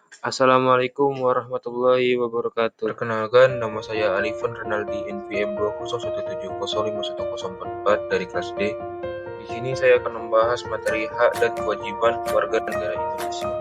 Assalamualaikum warahmatullahi wabarakatuh. Perkenalkan, nama saya Alifan Renaldi NPM 2017751444 dari kelas D. Di sini saya akan membahas materi hak dan kewajiban warga negara Indonesia.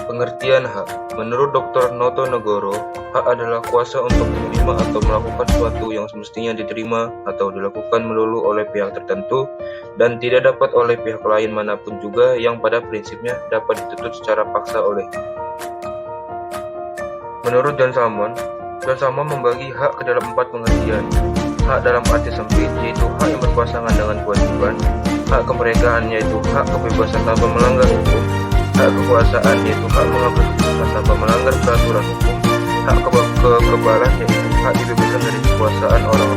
Pengertian hak. Menurut Dr. Noto Negoro, hak adalah kuasa untuk menerima atau melakukan sesuatu yang semestinya diterima atau dilakukan melulu oleh pihak tertentu dan tidak dapat oleh pihak lain manapun juga yang pada prinsipnya dapat dituntut secara paksa oleh. Menurut John Salmon membagi hak ke dalam 4 pengertian. Hak dalam arti sempit, yaitu hak yang berpasangan dengan kewajiban. Hak kemerdekaan, yaitu hak kebebasan tanpa melanggar hukum. Hak kekuasaan, yaitu hak mengambil keputusan tanpa melanggar peraturan hukum. Hak kekebalan, yaitu hak dibebaskan dari kekuasaan orang.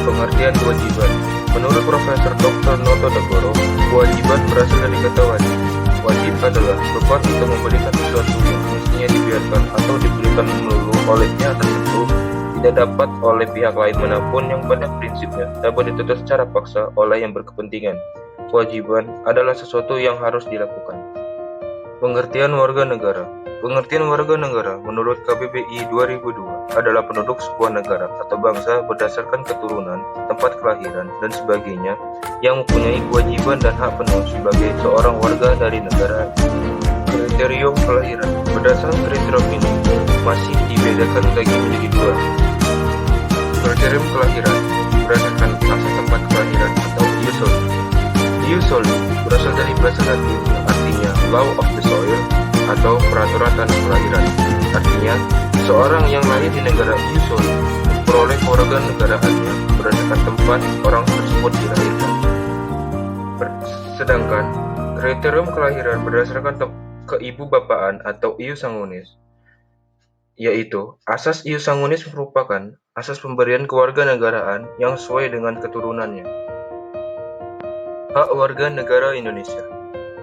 Pengertian kewajiban. Menurut Profesor Dr. Noto Negoro, kewajiban berasal dari kata wajib. Wajib adalah beban untuk memberikan sesuatu yang semestinya dibiarkan atau diberikan melulu oleh pihak tertentu, tidak dapat oleh pihak lain manapun yang pada prinsipnya dapat dituntut secara paksa oleh yang berkepentingan. Kewajiban adalah sesuatu yang harus dilakukan. Pengertian warga negara. Pengertian warga negara menurut KBBI 2002 adalah penduduk sebuah negara atau bangsa berdasarkan keturunan, tempat kelahiran, dan sebagainya yang mempunyai kewajiban dan hak penuh sebagai seorang warga dari negara. Kriterium kelahiran. Berdasarkan kriterium ini masih dibedakan lagi menjadi 2. Kriterium kelahiran berdasarkan asal tempat kelahiran atau ius soli. Ius soli berasal dari bahasa Latin, artinya law of the soil atau peraturan tanah kelahiran. Artinya, seorang yang lahir di negara ius soli memperoleh kewarganegaraannya berdasarkan tempat orang tersebut dilahirkan. Sedangkan kriterium kelahiran berdasarkan keibubapaan atau ius sanguinis, yaitu asas ius sanguinis merupakan asas pemberian kewarganegaraan yang sesuai dengan keturunannya. Hak warga negara Indonesia.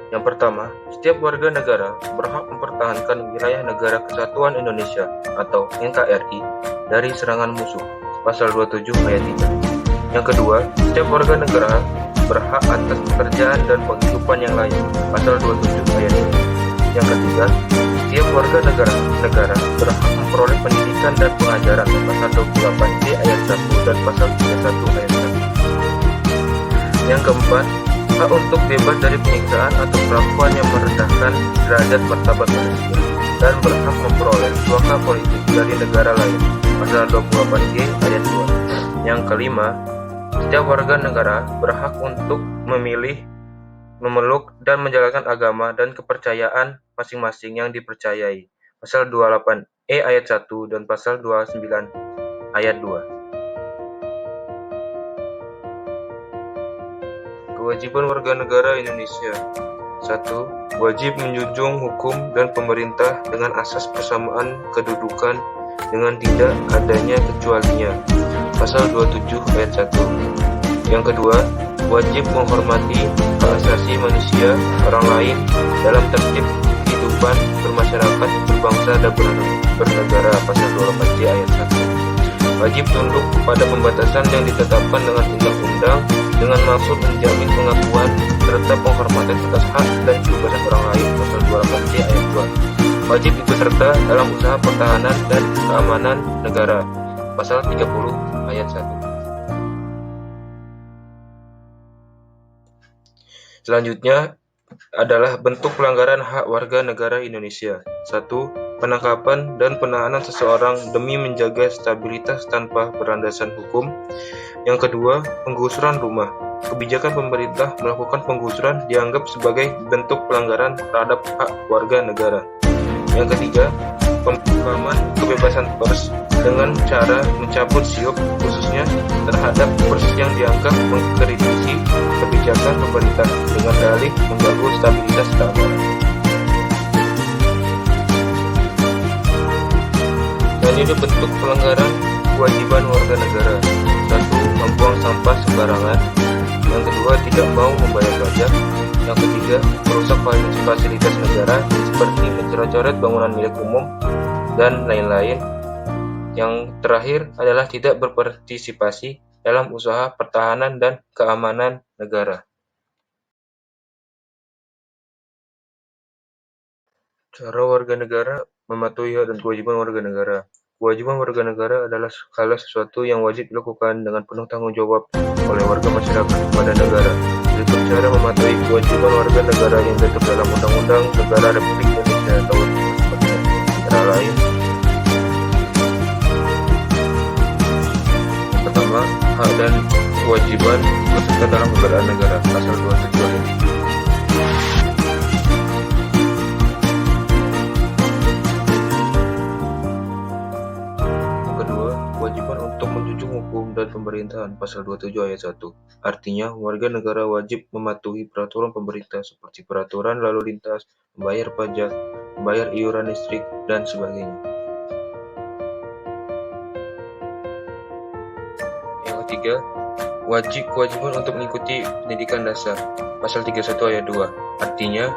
Yang pertama, setiap warga negara berhak mempertahankan wilayah Negara Kesatuan Indonesia atau NKRI dari serangan musuh. Pasal 27 ayat 3. Yang kedua, setiap warga negara berhak atas pekerjaan dan penghidupan yang layak. Pasal 27 ayat 3. Yang ketiga, setiap warga negara berhak memperoleh pendidikan dan pengajaran. Pasal 28C ayat 1 dan pasal 31 ayat 1. Yang keempat, hak untuk bebas dari penyiksaan atau perlakuan yang merendahkan derajat martabat manusia dan berhak memperoleh suaka politik dari negara lain. Pasal 28G ayat 2. Yang kelima, setiap warga negara berhak untuk memilih, memeluk, dan menjalankan agama dan kepercayaan masing-masing yang dipercayai. Pasal 28E ayat 1 dan pasal 29 ayat 2. Kewajiban warga negara Indonesia. 1. Wajib menjunjung hukum dan pemerintah dengan asas persamaan kedudukan dengan tidak adanya kecualinya. Pasal 27 ayat 1. Yang kedua, wajib menghormati hak asasi manusia orang lain dalam tertib kehidupan bermasyarakat, berbangsa, dan bernegara. Pasal 28J ayat 1. Wajib tunduk pada pembatasan yang ditetapkan dengan undang-undang dengan maksud menjamin pengakuan serta penghormatan atas hak dan kebebasan orang lain. Pasal 28C ayat 2. Wajib ikut serta dalam usaha pertahanan dan keamanan negara. Pasal 30 ayat 1. Selanjutnya adalah bentuk pelanggaran hak warga negara Indonesia. 1. Penangkapan dan penahanan seseorang demi menjaga stabilitas tanpa berlandasan hukum. Yang kedua, penggusuran rumah. Kebijakan pemerintah melakukan penggusuran dianggap sebagai bentuk pelanggaran terhadap hak warga negara. Yang ketiga, pembungkaman kebebasan pers dengan cara mencabut siup khususnya terhadap pers yang dianggap mengkritisi kebijakan pemerintah dengan dalih mengganggu stabilitas keamanan. Dan ini bentuk pelanggaran kewajiban warga negara. 1. Membuang sampah sembarangan. Yang kedua, tidak mau membayar pajak. Yang ketiga, merusak fasilitas negara seperti mencoret-coret bangunan milik umum dan lain-lain. Yang terakhir adalah tidak berpartisipasi dalam usaha pertahanan dan keamanan negara. Cara warga negara mematuhi hak dan kewajiban warga negara. Kewajiban warga negara adalah segala sesuatu yang wajib dilakukan dengan penuh tanggung jawab oleh warga masyarakat kepada negara. Berikut cara mematuhi kewajiban warga negara yang diatur dalam Undang-Undang Negara Republik Indonesia tahun 1945. Antara lain, yang pertama, hak dan kewajiban ikut serta dalam keberadaan negara, pasal 27 ayat 1. Kedua, kewajiban untuk menjunjung hukum dan pemerintahan pasal 27 ayat 1. Artinya, warga negara wajib mematuhi peraturan pemerintah seperti peraturan lalu lintas, membayar pajak, membayar iuran listrik, dan sebagainya. Yang ketiga, kewajiban untuk mengikuti pendidikan dasar pasal 31 ayat 2. Artinya,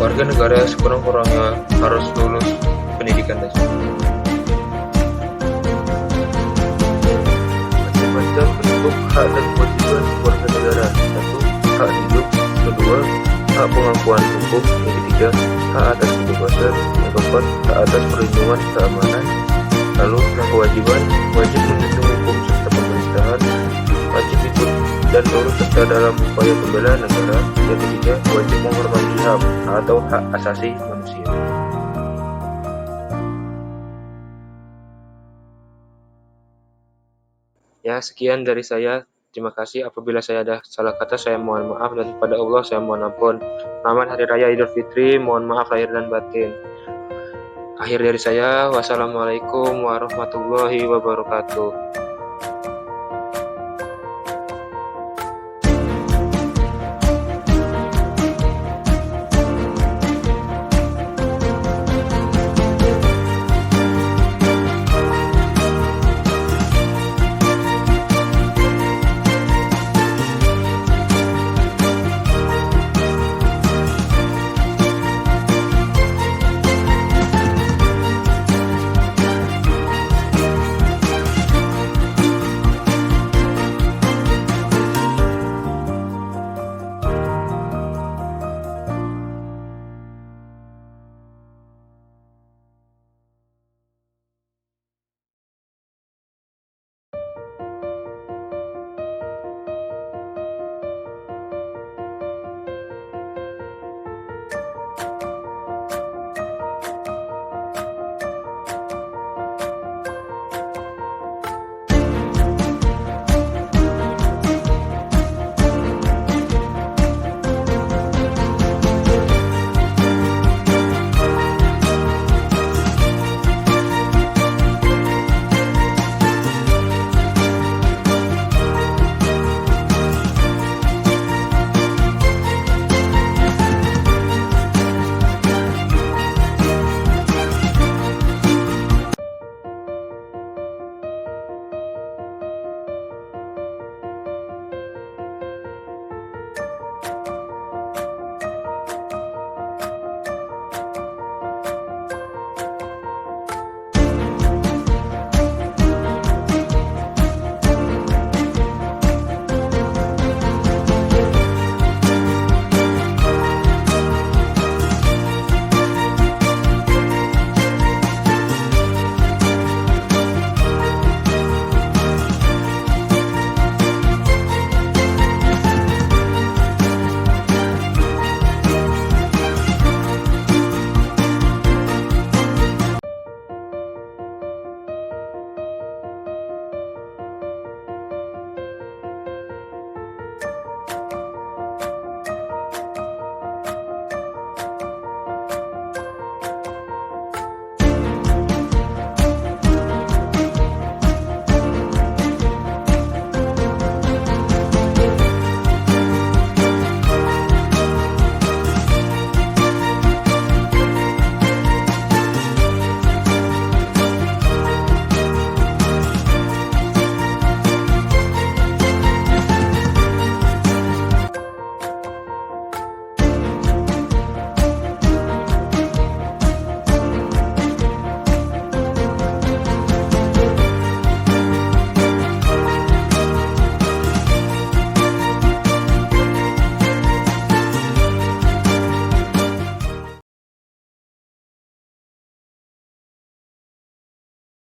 warga negara sekurang-kurangnya harus lulus pendidikan dasar. Macam bentuk hak dan kewajiban warga negara. 1. Hak hidup. 2. Hak pengakuan hukum. Yang ketiga, hak atas kebebasan. Yang keempat, hak atas perlindungan keamanan. Lalu, hak kewajiban, wajib menjunjung hukum serta pemerintahan, wajib ikut dan turut serta dalam upaya pembelaan negara. Yang ketiga, wajib menghormati HAM atau hak asasi manusia. Ya, sekian dari saya. Terima kasih. Apabila saya ada salah kata, saya mohon maaf, dan kepada Allah saya mohon ampun. Selamat Hari Raya Idul Fitri. Mohon maaf lahir dan batin. Akhir dari saya, wassalamualaikum warahmatullahi wabarakatuh.